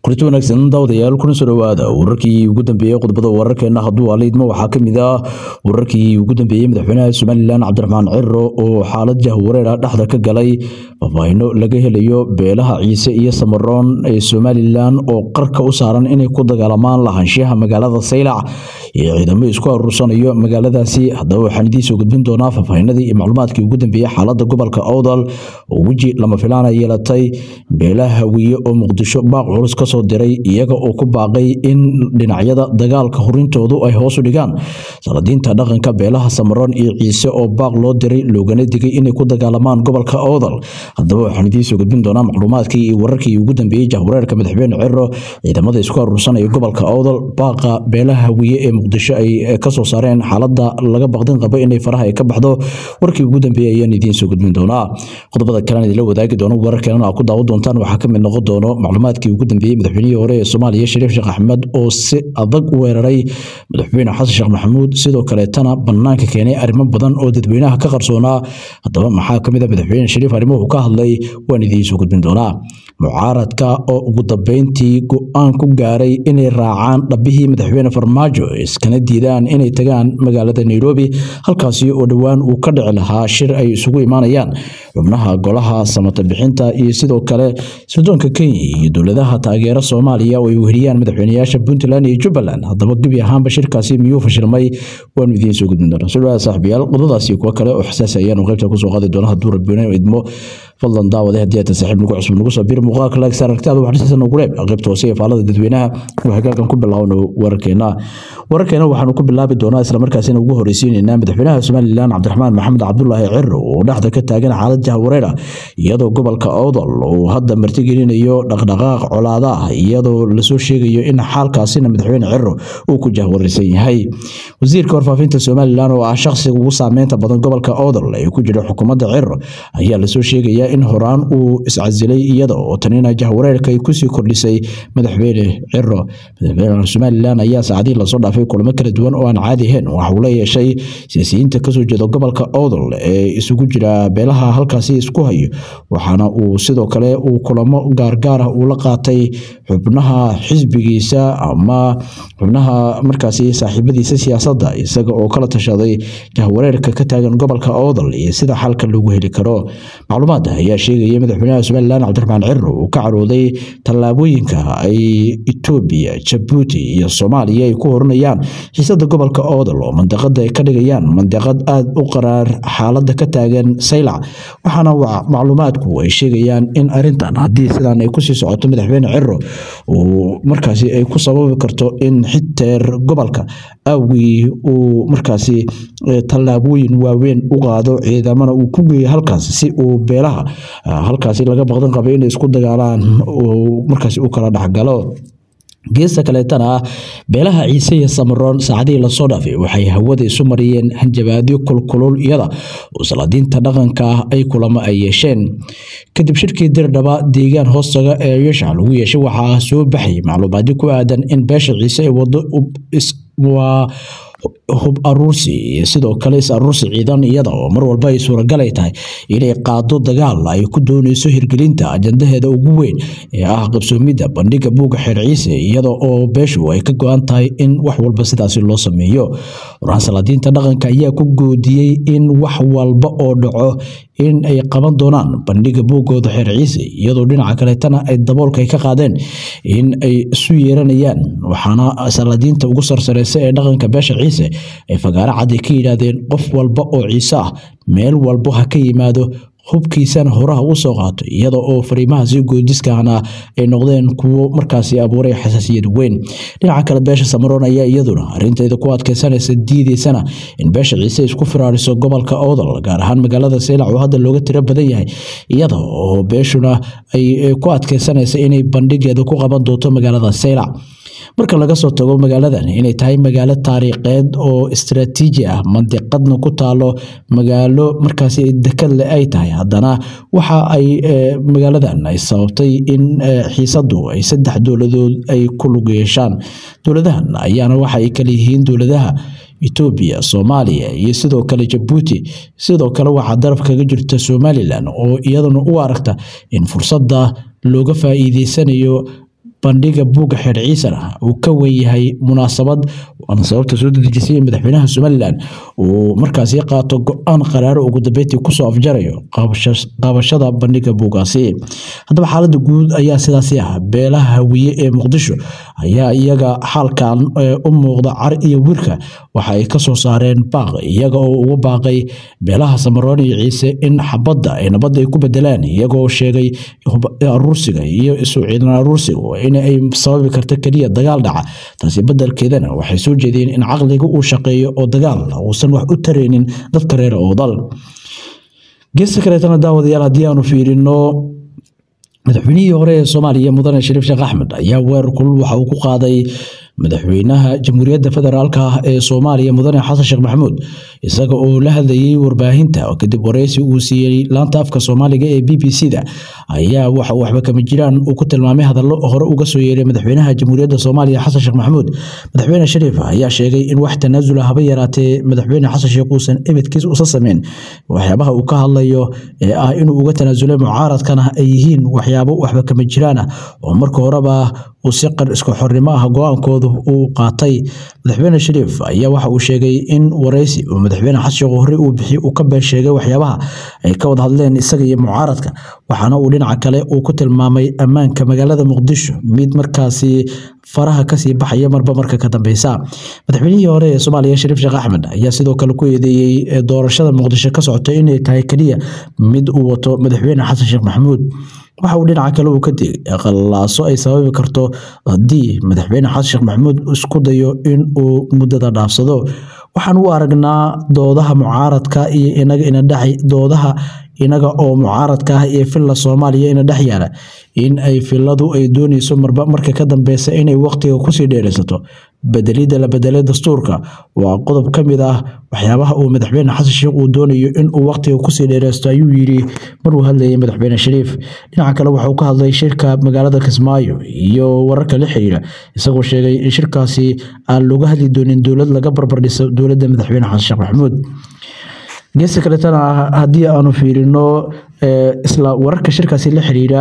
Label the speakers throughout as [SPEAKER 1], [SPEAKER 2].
[SPEAKER 1] kulanti wanaagsan daawadayaal kuna soo dhawaada wararkii ugu dambeeyay qodobada wararkeena hadduu aleedmo waxaa ka mid ah wararkii ugu dambeeyay madaxweynaha Soomaaliland Cabdiraxmaan Cirro oo xaalad jahwareer dhexda ka galay faahfaahin laga helayo beelaha Ciise iyo Samaroon ee Soomaaliland oo qarka u saaran inay ku dagaalamaan lahaanshaha magaalada Saylac iyo ciidamada isku aruursanayo magaaladaasi. haddaba waxaan idin soo gudbin doonaa faahfaahinadii iyo macluumaadkii ugu dambeeyay xaaladda gobolka Awdal oo waji lama filaan ah yeelatay beelaha Hawiye oo Muqdisho baaq culus ka soo diray iyaga oo ku baaqay in dhinacyada dagaalka horintoodu ay hoos u dhigaan saladiinta dhaqanka beelaha Samaroon iyo Ciise oo baaq loo diray loogana digay inay ku dagaalamaan gobolka Awdal. haddaba waxaan idin soo gudbin doonaa macluumaadkii iyo wararkii ugu dambeeyay jahwareerka madaxweyne Cirro ciidamada isku aruursanaya gobolka Awdal baaqa beelaha Hawiye ee Muqdisho ay ka soo saareen xaaladda laga baqdin qabo inay faraha ay ka baxdo. warkii ugu dambeeyay ayaan idin soo gudbin doonaa. qodobada kale ee la wadaagi doono wararkeena ku daawo doontaan waxaa ka mid noqon doono macluumaadkii ugu dambeeyay madaxweynihii hore ee Soomaaliya Shariif Sheekh Axmed oo si adag u weeraray madaxweyne Xasan Sheekh Maxamuud sidoo kale tana banaanka keenay arrimo badan oo dadweynaha ka qarsoonaa. haddaba maxaa ka mid ah madaxweyne Shariif arrimuhu ka hadlay waan idin soo gudbin doonaa. mucaaradka oo ugu dambeyntii go'aan ku gaaray inay raacaan dhabihii madaxweyne Farmaajo iskana diidaan inay tagaan magaalada Nairobi halkaasi oo dhawaan uu ka dhici lahaa shir ay isugu imaanayaan xubnaha golaha samata bixinta iyo sidoo kale Suudaanka Kenya iyo dowladaha taageera Soomaaliya oo ay weeriyaan madaxweynayaasha Puntland iyo Jubbaland. haddaba gabi ahaanba shirkaasi miyuu fashilmay waan idin soo gudbin doonaa. sidoo saaxiibayaal qodobadaasi kuwa kale oo xasaasi ayaan qaybta ku soo qaadi doona hadduu Rabbiina idmo fadlan daawada hadii aad saaxiib nagu cusub nagu soo bir muuqaalka like saragtaada wax xiisan ugu leeb qaybta hoose ee faalada dadweynaha waxa halkan ku bilaawno wararkeena waxaanu ku bilaabi doonaa isla markaasina ugu horeysiinayna madaxweynaha Soomaaliland Cabdiraxmaan Maxamed Cabdullaahi Cirro oo dhaxda ka taagan xaalad jahwareer iyadoo gobolka Awdal oo hadda martigelinayo dhaqdhaqaaq colaada iyadoo la soo sheegayo in xaalkaasina madaxweyne Cirro uu ku jahwareersan yahay. wasiirka warfaafinta Soomaaliland oo ah shakhsiga ugu saameynta badan gobolka Awdal ee ku jira xukuumadda Cirro ayaa la soo sheegaya in horaan uu iscasilay iyada oo tanina jahwareerka ay ku sii kordhisay madaxweyne Cirro. madaxweynaha Soomaaliland ayaa saacadii la soo dhaafay kulamo kala duwan oo aan caadi ahayn waxa uu la yeeshay siyaasiyiinta ka soo jeeda gobolka Awdal ee isugu jira beelaha halkaasi isku hayo waxaana uu sidoo kale uu kulamo gaar ah uu la qaatay xubnaha xisbigiisa ama xubnaha markaasi saaxiibadiisa siyaasadda isaga oo kala tashaday jahwareerka ka taagan gobolka Awdal iyo sida xalka lagu heli karo. macluumaad ayaa sheegaya madaxweynaha Soomaaliland Cabdiraxmaan Cirro uu ka carooday tallaabooyinka ay Itoobiya, Djibouti iyo Soomaaliya ay ku horinayaan xiisadda gobolka Awdal oo mandaqada ay ka dhigayaan mandaqad aad u qaraar xaaladda ka taagan Saylac. waxaana macluumaadku ay sheegayaan in arintan haddii sidan ay ku sii socoto madaxweyne Cirro oo markaasi ay ku sababi karto in xitaa gobolka awgi uu markaasi tallaabooyin waaweyn u qaado ciidamada uu ku geeyo halkaas si uu beelaha halkaasi laga baqdan qabo inay isku dagaalaan oo markaasi uu kala dhaxgalo. geesta kaleetana beelaha Ciise iyo Samaroon saacadii la soo dhaafay waxay hawada isu mariyeen hanjabaadyo kulkulul iyada oo saladiinta dhaqanka ay kulamo ay yeesheen kadib shirkii Dirdhaba deegaan hoostaga ee Yeesha lagu yeeshay waxaa soo baxay macluumaadyo ku aadan in beesha Ciise ay wado hub aruursi sidoo kale aruursi ciidan iyada oo mar walba ay suuragal ay tahay inay qaado dagaal ay ku doonayso hirgelinta ajandaheeda ugu weyn ee ah qabsoomida bandhiga buuga xeer Ciise iyada oo beeshu ay ka go'an tahay in wax walba sidaas loo sameeyo. saladiinta dhaqanka ayaa ku goodiyay in wax walba oo dhaco in ay qaban doonaan bandhiga buugooda xeer Ciise iyadoo dhinaca kale tana ay daboolka ka qaadeen in ay isu yeeranayaan. waxaana saladiinta ugu sarsareysa ee dhaqanka beesha Ciise ay fagaara cad ka yiraahdeen qof walba oo Ciise ah meel walba ha ka yimaado hubkiisana horaha u soo qaato iyada oo fariimahaasi goodiskaana ay noqdeen kuwo markaasi abuuray xasaasiyad weyn. dhinaca kale beesha Samaroon ayaa iyaduna arinteeda ku adkeysanaysa diideysana in beesha Ciise isku firaariso gobolka Awdal gaar ahaan magaalada Saylac oo hadda looga tiro badan yahay iyada oo beeshuna ay ku adkeysanaysa inay bandhigeeda ku qaban doonto magaalada Saylac. marka laga soo tago magaaladan inay tahay magaalo taariikheed oo istiraatiiji ah mantiqadna ku taalo magaalo markaasi dekad leh ay tahay haddana waxa ay magaaladan ay sababtay in xiisadu ay saddex dowladood ay ku lug yeeshaan. dowladahan ayaana waxa ay kala yihiin dowladaha Itoobiya, Soomaaliya iyo sidoo kale Djibouti. sidoo kale waxa daraf kaga jirta Soomaaliland oo iyaduna u aragta in fursadda looga faa'iideysanayo bandhiga buugga xeer ciisana uu ka weyn yahay munaasabad waana sababta soo dedejisay madaxweynaha Somaliland uu markaasi qaato go'aan qaraar ugu dambeyntii ku soo afjarayo qabashada bandhiga buuggaasi. Haddaba xaaladda guud ayaa sidaas ah. Beelaha Hawiye ee Muqdisho ayaa iyaga xalkan u muuqda car iyo wiirka waxa ay ka soo saareen baaq iyaga oo ugu baaqay beelaha Samaroon iyo Ciise in xabadda ay nabad ay ku bedelaan iyaga oo sheegay aruursiga iyo isu ciidan aruursiga in ay sababi karto kaliya dagaal dhaca. Taasi bedelkeedana waxay soo jeedeen in caqliga uu shaqeeyo oo dagaal uusan wax u tareenin dadka reer Awdal. Geeska kale tan daawadayaal haddii aanu fiirino madaxweynihii hore ee Soomaaliya Mudane Shariif Sheekh Axmed ayaa weerar kulul waxa uu ku qaaday madaxweynaha Jamhuuriyadda Federaalka ah ee Soomaaliya Mudane Xasan Sheekh Maxamuud isaga oo la hadlayay warbaahinta kadib wareysi uu siiyay laanta afka Soomaaliga ee BBC-da ayaa waxa uu waxba kama jiraan uu ku tilmaamay hadallo hore uga soo yeeray madaxweynaha Jamhuuriyadda Soomaaliya Xasan Sheekh Maxamuud. Madaxweyne Shariif ayaa sheegay in wax tanaazul haba yaraatee madaxweyne Xasan Sheekh uusan ebedkiis u sameyn waxyaabaha uu ka hadlayo ee ah inuu uga tanaazulay mucaaradkana ay yihiin waxyaabo waxba kama jiraan oo marka horeba uu si qar isku xornimo ah go'aankooda uu qaatay. Madaxweyne Shariif ayaa waxa uu sheegay in wareysi oo madaxweyne Xasan Sheekh hore uu bixiyay uu ka been sheegay waxyaabaha ay ka wada hadleen isaga iyo mucaaradka waxaana uu dhinaca kale uu ku tilmaamay ammaanka magaalada Muqdisho mid markaasi faraha ka sii baxaya marba marka ka dambeysa. Madaxweynihii hore ee Soomaaliya Shariif Sheekh Axmed ayaa sidoo kale ku eedeeyay doorashada Muqdisho ka socota inay tahay kaliya mid uu wato madaxweyne Xasan Sheekh Maxamuud. waxa uu dhinaca kale uu ka digay qalaaso ay sababi karto haddii madaxweyne Xasan Sheekh Maxamuud isku dayo in uu muddada dhaafsado. waxaan u aragnaa doodaha mucaaradka iyo inaga oo mucaaradka ah ee filla Soomaaliya ina dhex yaala in ay filladu ay doonayso marba marka ka dambeysa inay waqtiga ku sii dheeraysato bedelida la bedelay dastuurka waa qodob ka mid ah waxyaabaha uu madaxweyne Xasan Sheekh uu doonayo in uu waqtiga ku sii dheeraysto ayuu yiri maruu hadlayay madaxweyne Shariif. dhinaca kale waxa uu ka hadlay shirka magaalada Kismaayo iyo wararka la xiriira isagoo sheegay in shirkaasi aan looga hadli doonin dowlad laga barbar dhiso dowladda madaxweyne Xasan Sheekh Maxamuud. geeska kale tan haddii aanu fiirino isla wararka shirkaasi la xiriira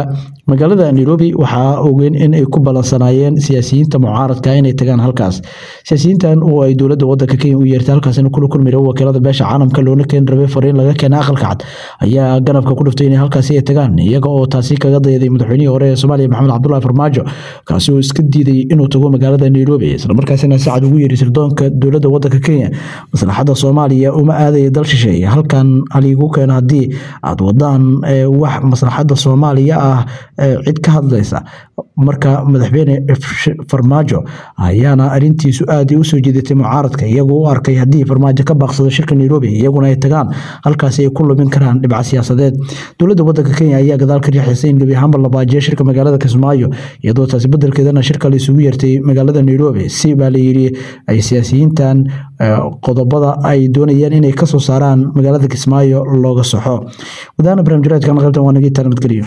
[SPEAKER 1] magaalada Nairobi waxa ogeyn in ay ku balansanaayeen siyaasiyiinta mucaaradka inay tagaan halkaas. siyaasiyiintan oo ay dowladda waddanka Kenya u yeertay halkaas in kula kulmay wakiilada beesha caalamka loona keen rabay fariin laga keenay aqalka cad ayaa ganafka ku dhuftay in halkaas ay tagaan iyaga oo taasi kaga dayday madaxweynihii hore ee Soomaaliya Maxamed Cabdullaahi Farmaajo kaasi oo iska diiday inuu tago magaalada Nairobi isla markaasina saacad ugu yeeray sirdoonka dowladda waddanka Kenya maslaxada Soomaaliya uma aaday dal shisheeye halkan aligu keen hadii aad wadaan wax maslaxada Soomaaliya ah cid ka hadlaysa marka madaxweyne Farmaajo ayaana arintiisu aad u soo jeedatay mucaaradka iyagoo u arkay hadii Farmaajo ka baaqsado shirka Nairobi iyaguna ay tagaan halkaas ay ku lumin karaan dhibca siyaasadeed. dowladda waddanka Kenya ayaa gadaal ka riixaysan in gabi ahaanba la baajiyo shirka magaalada Kismaayo iyadoo taasi bedelkeedana shirka la isugu yeertay magaalada Nairobi si baa la yiri ay siyaasiyiintan qodobada ay doonayaan inay ka soo saaraan magaalada Kismaayo looga soxo. wadaana barnaamijyada kan qaybtan waa naga taariikh geliyo.